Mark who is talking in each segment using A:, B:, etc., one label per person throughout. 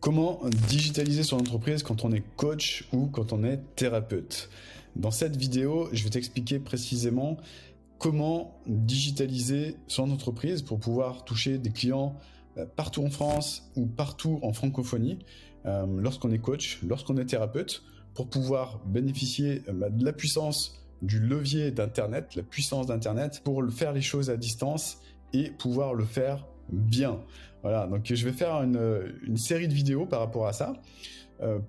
A: Comment digitaliser son entreprise quand on est coach ou quand on est thérapeute? Dans cette vidéo, je vais t'expliquer précisément comment digitaliser son entreprise pour pouvoir toucher des clients partout en France ou partout en francophonie lorsqu'on est coach, lorsqu'on est thérapeute, pour pouvoir bénéficier de la puissance du levier d'Internet, la puissance d'Internet, pour faire les choses à distance et pouvoir le faire bien. Voilà, donc je vais faire une série de vidéos par rapport à ça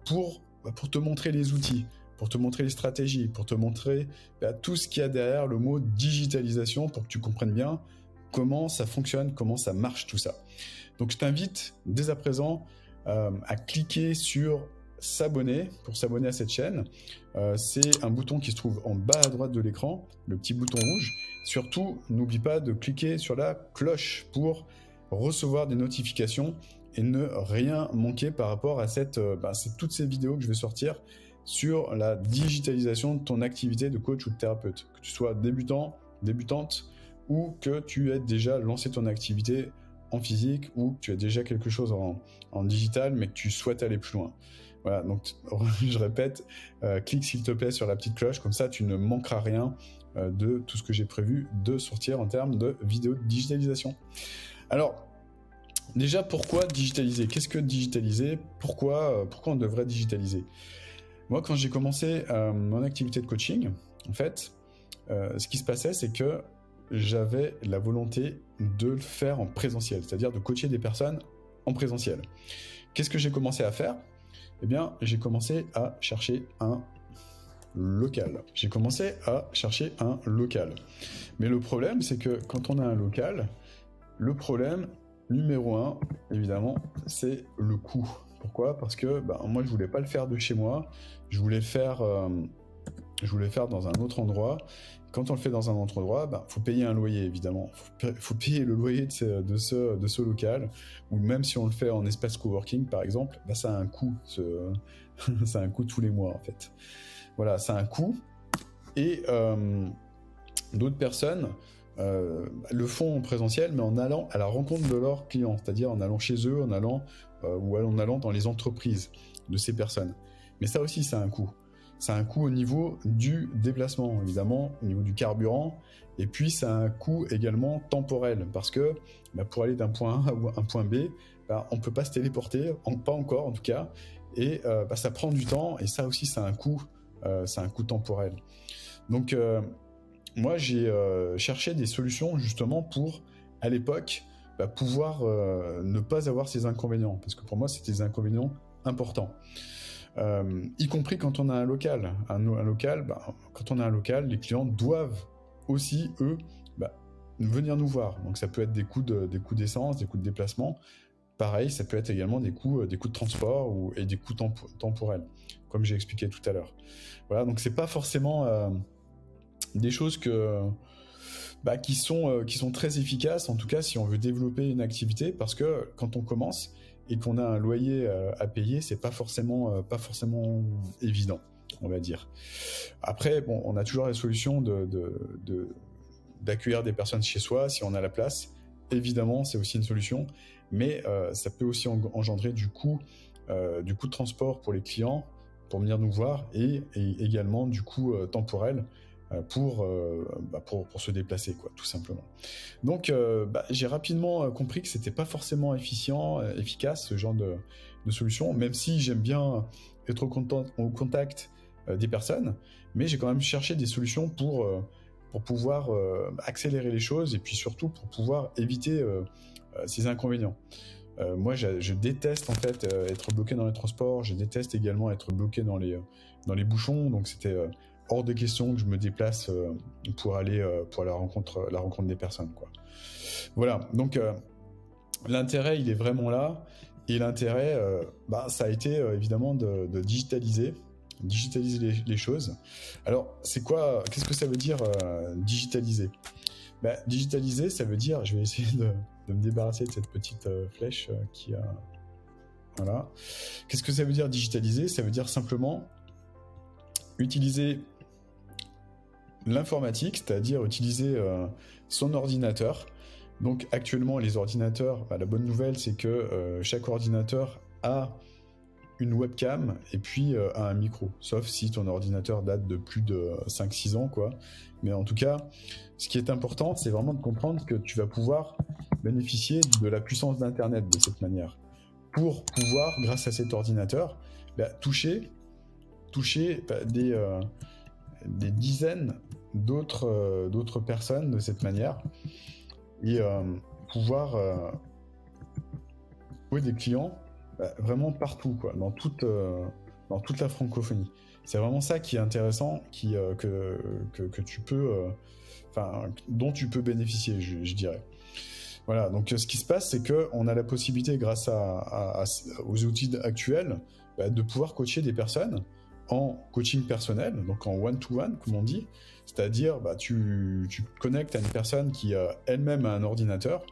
A: pour te montrer les outils, pour te montrer les stratégies, pour te montrer tout ce qu'il y a derrière le mot digitalisation pour que tu comprennes bien comment ça fonctionne, comment ça marche tout ça. Donc je t'invite dès à présent à cliquer sur s'abonner pour s'abonner à cette chaîne. C'est un bouton qui se trouve en bas à droite de l'écran, le petit bouton rouge. Surtout, n'oublie pas de cliquer sur la cloche pour recevoir des notifications et ne rien manquer par rapport à toutes ces vidéos que je vais sortir sur la digitalisation de ton activité de coach ou de thérapeute. Que tu sois débutant, débutante ou que tu aies déjà lancé ton activité en physique ou que tu as déjà quelque chose en digital mais que tu souhaites aller plus loin. Voilà, donc je répète, clique s'il te plaît sur la petite cloche, comme ça tu ne manqueras rien de tout ce que j'ai prévu de sortir en termes de vidéos de digitalisation. Alors, déjà, pourquoi digitaliser? Qu'est-ce que digitaliser? Pourquoi on devrait digitaliser? Moi, quand j'ai commencé mon activité de coaching, en fait, ce qui se passait, c'est que j'avais la volonté de le faire en présentiel, c'est-à-dire de coacher des personnes en présentiel. Qu'est-ce que j'ai commencé à faire? Eh bien, j'ai commencé à chercher un local. Mais le problème, c'est que quand on a un local, le problème numéro 1, évidemment, c'est le coût. Pourquoi? Parce que moi, je voulais pas le faire de chez moi. Je voulais le faire dans un autre endroit. Quand on le fait dans un autre endroit, faut payer un loyer, évidemment. Faut payer le loyer de ce local. Ou même si on le fait en espace coworking, par exemple, ça a un coût. Ça a un coût tous les mois, en fait. Voilà, ça a un coût. Et d'autres personnes le font en présentiel, mais en allant à la rencontre de leurs clients, c'est-à-dire en allant chez eux, en allant dans les entreprises de ces personnes. Mais ça aussi, ça a un coût. Ça a un coût au niveau du déplacement, évidemment, au niveau du carburant, et puis ça a un coût également temporel, parce que pour aller d'un point A ou un point B, on ne peut pas se téléporter, pas encore en tout cas, et ça prend du temps, et ça aussi, ça a un coût temporel. Donc, moi, j'ai cherché des solutions justement pour, à l'époque, pouvoir ne pas avoir ces inconvénients. Parce que pour moi, c'était des inconvénients importants. Y compris quand on a un local. Quand on a un local, les clients doivent aussi, eux, venir nous voir. Donc ça peut être des coûts d'essence, des coûts de déplacement. Pareil, ça peut être également des coûts de transport et des coûts temporels, comme j'ai expliqué tout à l'heure. Voilà, donc c'est pas forcément des choses qui sont très efficaces, en tout cas si on veut développer une activité, parce que quand on commence et qu'on a un loyer à payer, c'est pas forcément évident, on va dire. Après, on a toujours la solution d'accueillir des personnes chez soi si on a la place. Évidemment, c'est aussi une solution, mais ça peut aussi engendrer du coût de transport pour les clients pour venir nous voir et également du coût temporel pour se déplacer, quoi, tout simplement. Donc, j'ai rapidement compris que c'était pas forcément efficace, ce genre de solution, même si j'aime bien être au contact des personnes, mais j'ai quand même cherché des solutions pour pouvoir accélérer les choses et puis surtout pour pouvoir éviter ces inconvénients. Moi, je déteste en fait être bloqué dans les transports, je déteste également être bloqué dans les bouchons, donc c'était hors de question que je me déplace pour aller à la rencontre des personnes, quoi. Voilà, donc l'intérêt, il est vraiment là, et l'intérêt, ça a été évidemment de digitaliser les choses. Alors, qu'est-ce que ça veut dire digitaliser? Digitaliser, ça veut dire, je vais essayer de me débarrasser de cette petite flèche qui a... Voilà. Qu'est-ce que ça veut dire digitaliser? Ça veut dire simplement utiliser l'informatique, c'est-à-dire utiliser son ordinateur. Donc actuellement, les ordinateurs, la bonne nouvelle, c'est que chaque ordinateur à une webcam et puis à un micro, sauf si ton ordinateur date de plus de 5-6 ans, quoi. Mais en tout cas, ce qui est important, c'est vraiment de comprendre que tu vas pouvoir bénéficier de la puissance d'Internet de cette manière, pour pouvoir, grâce à cet ordinateur, toucher des dizaines d'autres personnes de cette manière, et pouvoir trouver des clients vraiment partout, quoi, dans toute la francophonie. C'est vraiment ça qui est intéressant, que tu peux, dont tu peux bénéficier, je dirais. Voilà, donc ce qui se passe, c'est qu'on a la possibilité, grâce aux outils actuels, de pouvoir coacher des personnes en coaching personnel, donc en one-to-one, comme on dit. C'est-à-dire, tu te connectes à une personne qui elle-même a un ordinateur,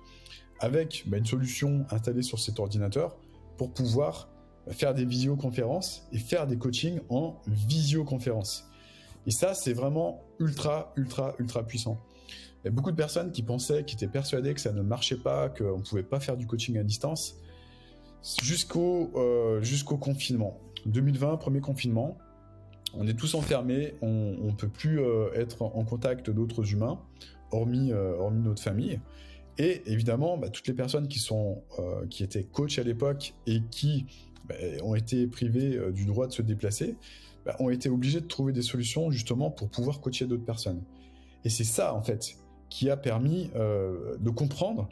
A: avec une solution installée sur cet ordinateur, pour pouvoir faire des visioconférences et faire des coachings en visioconférence. Et ça, c'est vraiment ultra, ultra, ultra puissant. Il y a beaucoup de personnes qui étaient persuadées que ça ne marchait pas, qu'on ne pouvait pas faire du coaching à distance, jusqu'au confinement. 2020, premier confinement, on est tous enfermés, on ne peut plus être en contact d'autres humains, hormis notre famille. Et évidemment, toutes les personnes qui étaient coachs à l'époque et qui ont été privées du droit de se déplacer, ont été obligées de trouver des solutions justement pour pouvoir coacher d'autres personnes. Et c'est ça, en fait, qui a permis de comprendre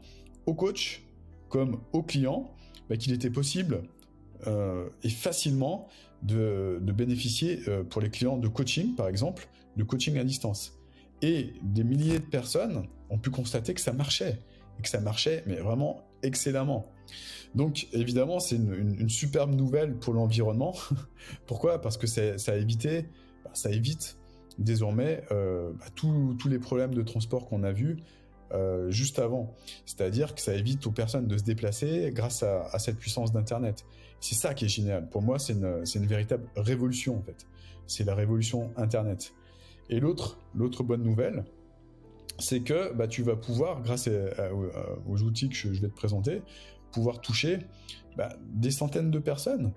A: aux coachs comme aux clients qu'il était possible et facilement de bénéficier, pour les clients de coaching, par exemple, de coaching à distance. Et des milliers de personnes ont pu constater que ça marchait. Et que ça marchait, mais vraiment excellemment. Donc, évidemment, c'est une superbe nouvelle pour l'environnement. Pourquoi ? Parce que ça évite désormais tous les problèmes de transport qu'on a vus juste avant. C'est-à-dire que ça évite aux personnes de se déplacer grâce à cette puissance d'Internet. C'est ça qui est génial. Pour moi, c'est une véritable révolution, en fait. C'est la révolution Internet. Et l'autre bonne nouvelle, c'est que tu vas pouvoir, grâce aux outils que je vais te présenter, pouvoir toucher des centaines de personnes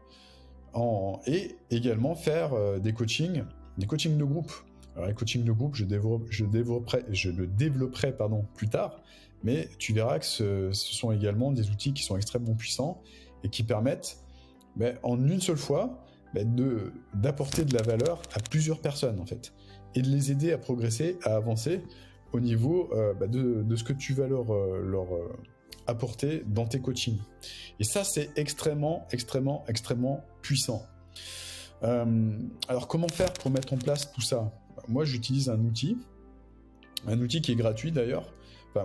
A: et également faire des coachings de groupe. Alors les coachings de groupe, je le développerai plus tard, mais tu verras que ce sont également des outils qui sont extrêmement puissants et qui permettent en une seule fois d'apporter de la valeur à plusieurs personnes, en fait, et de les aider à progresser, à avancer au niveau de ce que tu vas leur apporter dans tes coachings. Et ça, c'est extrêmement, extrêmement, extrêmement puissant. Alors, comment faire pour mettre en place tout ça ? Moi, j'utilise un outil qui est gratuit d'ailleurs.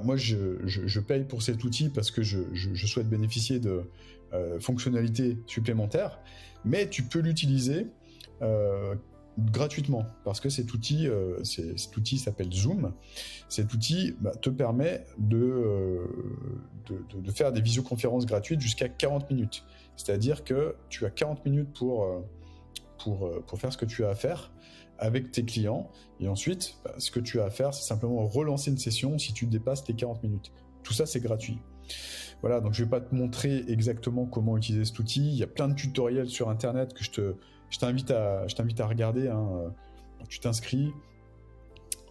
A: Moi, je paye pour cet outil parce que je souhaite bénéficier de fonctionnalités supplémentaires, mais tu peux l'utiliser gratuitement, parce que cet outil s'appelle Zoom. Cet outil te permet de faire des visioconférences gratuites jusqu'à 40 minutes. C'est-à-dire que tu as 40 minutes pour faire ce que tu as à faire avec tes clients, et ensuite, ce que tu as à faire, c'est simplement relancer une session si tu dépasses les 40 minutes. Tout ça, c'est gratuit. Voilà, donc je ne vais pas te montrer exactement comment utiliser cet outil. Il y a plein de tutoriels sur Internet que je t'invite à regarder. Tu t'inscris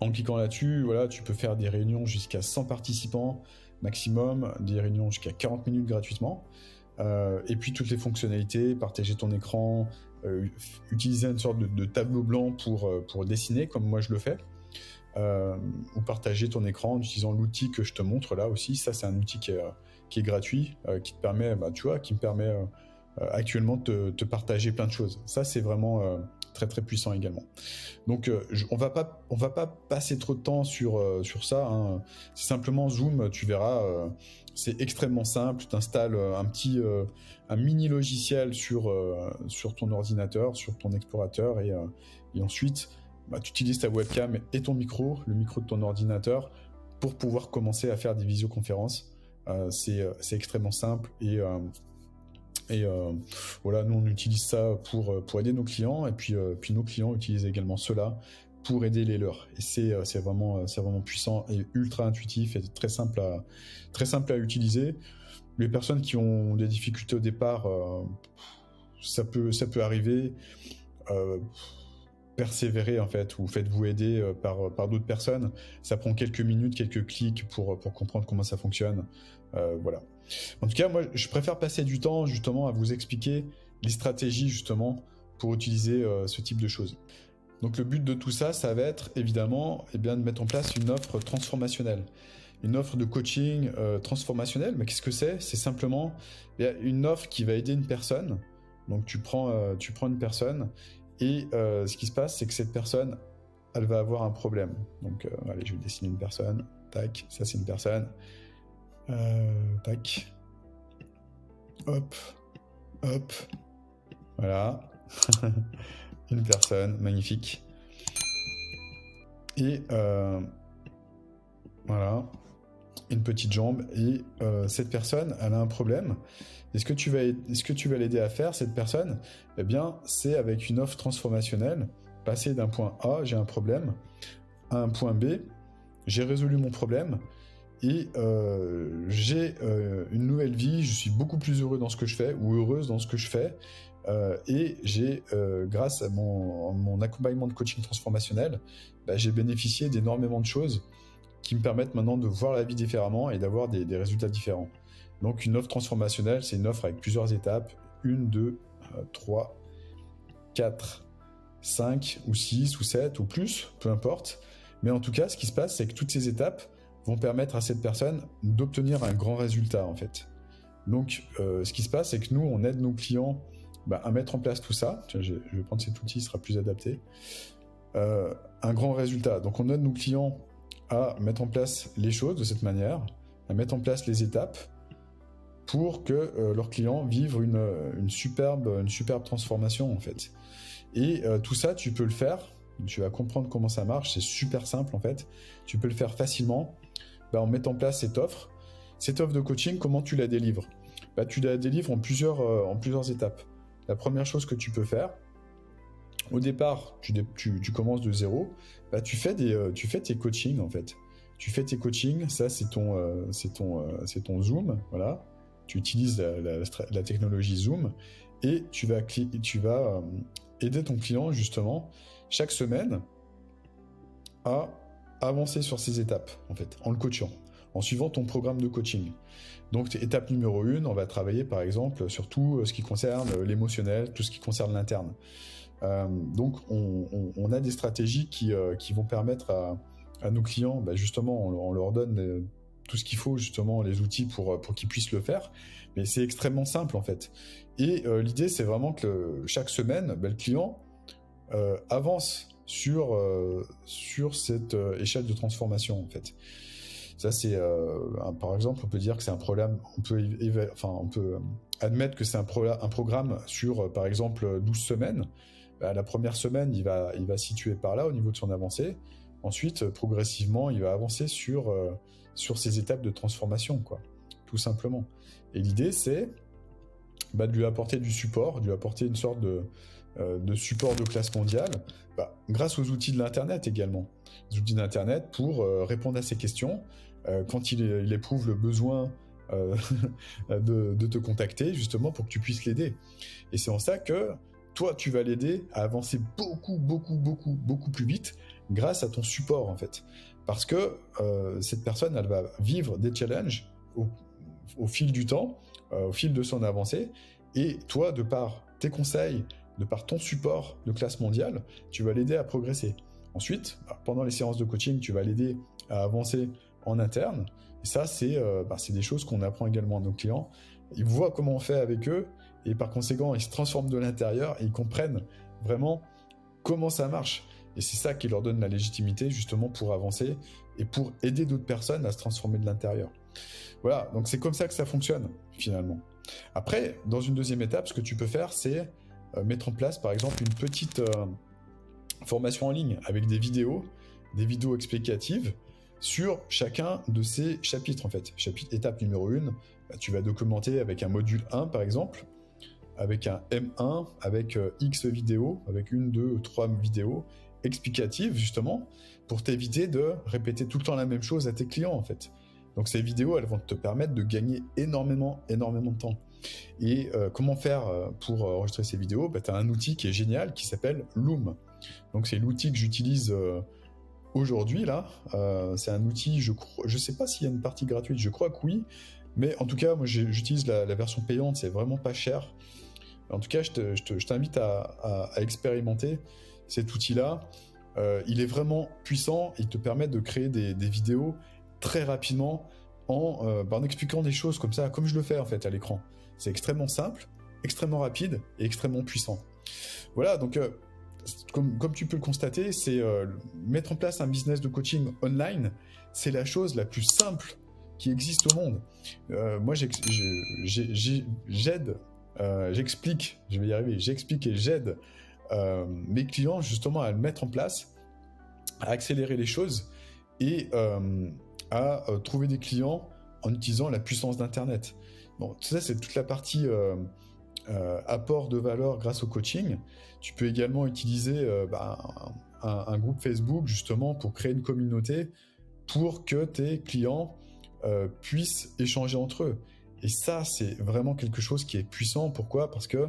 A: en cliquant là-dessus. Voilà, tu peux faire des réunions jusqu'à 100 participants maximum, des réunions jusqu'à 40 minutes gratuitement. Et puis toutes les fonctionnalités, partager ton écran, utiliser une sorte de tableau blanc pour dessiner, comme moi je le fais, ou partager ton écran en utilisant l'outil que je te montre là aussi. Ça, c'est un outil qui est gratuit, qui te permet, qui me permet actuellement de te partager plein de choses. Ça, c'est vraiment très très puissant également. Donc on va pas passer trop de temps sur ça, hein. C'est simplement Zoom, tu verras, c'est extrêmement simple. Tu installes un mini logiciel sur ton ordinateur, sur ton explorateur, et ensuite tu utilises ta webcam et ton micro, le micro de ton ordinateur, pour pouvoir commencer à faire des visioconférences. C'est extrêmement simple, et voilà, nous on utilise ça pour aider nos clients, et puis nos clients utilisent également cela pour aider les leurs. Et c'est vraiment puissant et ultra intuitif et très simple à utiliser. Les personnes qui ont des difficultés au départ, ça peut arriver. Persévérer en fait, ou faites-vous aider par d'autres personnes. Ça prend quelques minutes, quelques clics pour comprendre comment ça fonctionne. Voilà. En tout cas, moi, je préfère passer du temps justement à vous expliquer les stratégies justement pour utiliser ce type de choses. Donc le but de tout ça, ça va être évidemment de mettre en place une offre transformationnelle. Une offre de coaching transformationnel. Mais qu'est-ce que c'est? C'est simplement une offre qui va aider une personne. Donc tu prends une personne et ce qui se passe, c'est que cette personne, elle va avoir un problème. Donc allez, je vais dessiner une personne. Tac, ça c'est une personne. Tac. Hop. Hop. Voilà. Une personne, magnifique. Et voilà. Une petite jambe. Et cette personne, elle a un problème. Et ce que tu vas l'aider à faire, cette personne, eh bien, c'est avec une offre transformationnelle, passer d'un point A, j'ai un problème, à un point B, j'ai résolu mon problème, et j'ai une nouvelle vie, je suis beaucoup plus heureux dans ce que je fais, ou heureuse dans ce que je fais, et j'ai, grâce à mon accompagnement de coaching transformationnel, j'ai bénéficié d'énormément de choses qui me permettent maintenant de voir la vie différemment et d'avoir des résultats différents. Donc une offre transformationnelle, c'est une offre avec plusieurs étapes, 1, 2, 3, 4, 5 ou 6 ou 7 ou plus, peu importe. Mais en tout cas, ce qui se passe, c'est que toutes ces étapes vont permettre à cette personne d'obtenir un grand résultat en fait. Donc ce qui se passe, c'est que nous, on aide nos clients à mettre en place tout ça. Tiens, je vais prendre cet outil, il sera plus adapté. Un grand résultat. Donc on aide nos clients à mettre en place les choses de cette manière, à mettre en place les étapes pour que leurs clients vivent une superbe transformation en fait. Et tout ça, tu peux le faire, tu vas comprendre comment ça marche, c'est super simple en fait. Tu peux le faire facilement en mettant en place cette offre. Cette offre de coaching, comment tu la délivres? Tu la délivres en plusieurs étapes. La première chose que tu peux faire, au départ, tu commences de zéro, tu fais tes coachings en fait. Tu fais tes coachings, ça c'est ton Zoom, voilà. Tu utilises la technologie Zoom et tu vas aider ton client justement chaque semaine à avancer sur ces étapes en fait, en le coachant, en suivant ton programme de coaching. Donc étape numéro 1, on va travailler par exemple sur tout ce qui concerne l'émotionnel, tout ce qui concerne l'interne. Donc on a des stratégies qui vont permettre à nos clients, justement on leur donne tout ce qu'il faut, justement les outils pour qu'ils puissent le faire, mais c'est extrêmement simple en fait. Et l'idée c'est vraiment que chaque semaine, le client avance sur cette échelle de transformation en fait. Ça c'est par exemple on peut dire que c'est un problème, on peut admettre que c'est un programme sur par exemple 12 semaines. La première semaine il va se situer par là au niveau de son avancée. Ensuite progressivement il va avancer sur ces étapes de transformation quoi, tout simplement. Et l'idée c'est de lui apporter du support, de lui apporter une sorte de support de classe mondiale, grâce aux outils de l'internet également. Les outils d'internet pour répondre à ces questions quand il éprouve le besoin de te contacter justement pour que tu puisses l'aider. Et c'est en ça que toi tu vas l'aider à avancer beaucoup plus vite grâce à ton support en fait. Parce que cette personne elle va vivre des challenges au fil du temps, au fil de son avancée, et toi de par tes conseils, de par ton support de classe mondiale, tu vas l'aider à progresser. Ensuite, pendant les séances de coaching, tu vas l'aider à avancer en interne. Et ça, c'est des choses qu'on apprend également à nos clients. Ils voient comment on fait avec eux, et par conséquent, ils se transforment de l'intérieur et ils comprennent vraiment comment ça marche. Et c'est ça qui leur donne la légitimité justement pour avancer et pour aider d'autres personnes à se transformer de l'intérieur. Voilà, donc c'est comme ça que ça fonctionne finalement. Après, dans une deuxième étape, ce que tu peux faire, c'est mettre en place par exemple une petite formation en ligne avec des vidéos explicatives sur chacun de ces chapitres en fait. Étape numéro 1, tu vas documenter avec un module 1 par exemple, avec un M1, avec X vidéos, avec 1, 2, 3 vidéos explicatives justement, pour t'éviter de répéter tout le temps la même chose à tes clients en fait. Donc ces vidéos, elles vont te permettre de gagner énormément de temps. Et comment faire pour enregistrer ces vidéos? Tu as un outil qui est génial qui s'appelle Loom. Donc c'est l'outil que j'utilise aujourd'hui là. C'est un outil, je sais pas s'il y a une partie gratuite, je crois que oui. Mais en tout cas, moi j'utilise la version payante, c'est vraiment pas cher. En tout cas, je t'invite à expérimenter cet outil-là. Il est vraiment puissant, il te permet de créer des vidéos très rapidement en expliquant des choses comme ça, comme je le fais en fait à l'écran. C'est extrêmement simple, extrêmement rapide et extrêmement puissant. Voilà, donc comme tu peux le constater, c'est mettre en place un business de coaching online, c'est la chose la plus simple qui existe au monde. Moi, j'explique, je vais y arriver, j'explique et j'aide mes clients justement à le mettre en place, à accélérer les choses et à trouver des clients en utilisant la puissance d'Internet. Bon, ça, c'est toute la partie apport de valeur grâce au coaching. Tu peux également utiliser un groupe Facebook justement pour créer une communauté pour que tes clients puissent échanger entre eux. Et ça, c'est vraiment quelque chose qui est puissant. Pourquoi? Parce que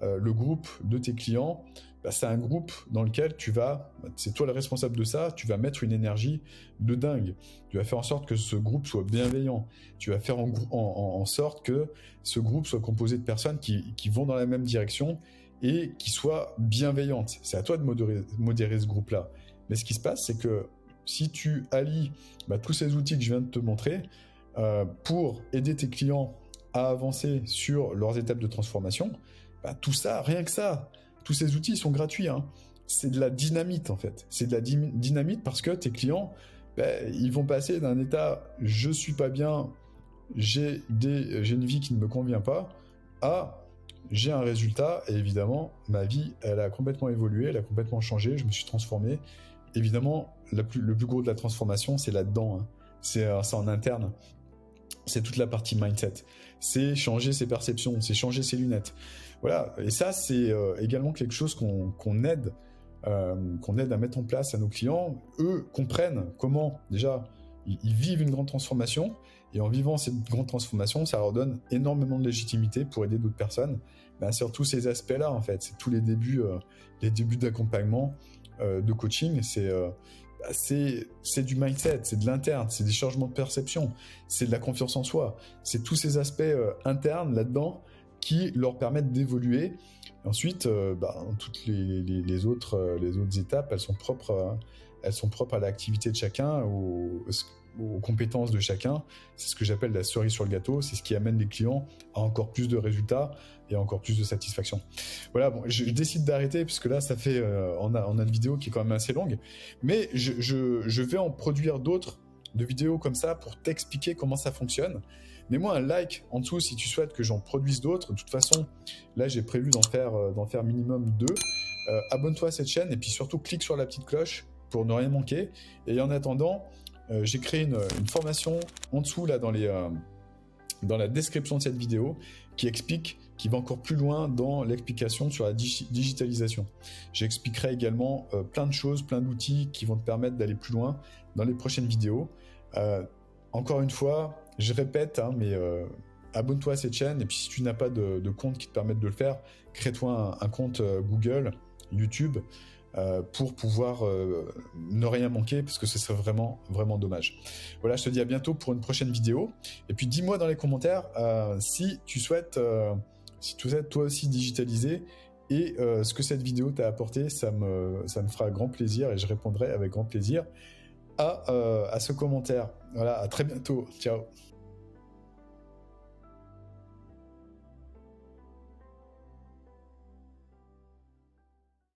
A: le groupe de tes clients, c'est un groupe dans lequel c'est toi le responsable de ça, tu vas mettre une énergie de dingue. Tu vas faire en sorte que ce groupe soit bienveillant. Tu vas faire en sorte que ce groupe soit composé de personnes qui vont dans la même direction et qui soient bienveillantes. C'est à toi de modérer ce groupe-là. Mais ce qui se passe, c'est que si tu allies tous ces outils que je viens de te montrer pour aider tes clients à avancer sur leurs étapes de transformation, tout ça, rien que ça, tous ces outils sont gratuits. Hein. C'est de la dynamite en fait. C'est de la dynamite parce que tes clients, ils vont passer d'un état « je suis pas bien, j'ai une vie qui ne me convient pas » à « j'ai un résultat et évidemment ma vie elle a complètement évolué, elle a complètement changé, je me suis transformé ». Évidemment, le plus gros de la transformation, c'est là-dedans. Hein. C'est en interne. C'est toute la partie mindset. C'est changer ses perceptions, c'est changer ses lunettes. Voilà. Et ça, c'est également quelque chose qu'on aide à mettre en place à nos clients. Eux comprennent comment, déjà, ils vivent une grande transformation. Et en vivant cette grande transformation, ça leur donne énormément de légitimité pour aider d'autres personnes. Sur tous ces aspects-là, en fait. C'est tous les débuts d'accompagnement, de coaching. C'est du mindset, c'est de l'interne, c'est des changements de perception, c'est de la confiance en soi. C'est tous ces aspects internes là-dedans qui leur permettent d'évoluer. Ensuite, toutes les autres étapes, elles sont propres à l'activité de chacun, aux compétences de chacun. C'est ce que j'appelle la cerise sur le gâteau. C'est ce qui amène les clients à encore plus de résultats et à encore plus de satisfaction. Voilà, bon, je décide d'arrêter parce que là, ça fait, on a une vidéo qui est quand même assez longue, mais je vais en produire d'autres de vidéos comme ça pour t'expliquer comment ça fonctionne. Mets-moi un like en dessous si tu souhaites que j'en produise d'autres. De toute façon, là, j'ai prévu d'en faire minimum 2. Abonne-toi à cette chaîne et puis surtout, clique sur la petite cloche pour ne rien manquer. Et en attendant, j'ai créé une formation en dessous, là, dans la description de cette vidéo, qui va encore plus loin dans l'explication sur la digitalisation. J'expliquerai également plein de choses, plein d'outils qui vont te permettre d'aller plus loin dans les prochaines vidéos. Encore une fois, je répète, hein, mais abonne-toi à cette chaîne, et puis si tu n'as pas de compte qui te permette de le faire, crée-toi un compte Google, YouTube, pour pouvoir ne rien manquer, parce que ce serait vraiment, vraiment dommage. Voilà, je te dis à bientôt pour une prochaine vidéo. Et puis dis-moi dans les commentaires si tu souhaites toi aussi digitaliser et ce que cette vidéo t'a apporté. Ça me fera grand plaisir et je répondrai avec grand plaisir à ce commentaire. Voilà, à très bientôt. Ciao.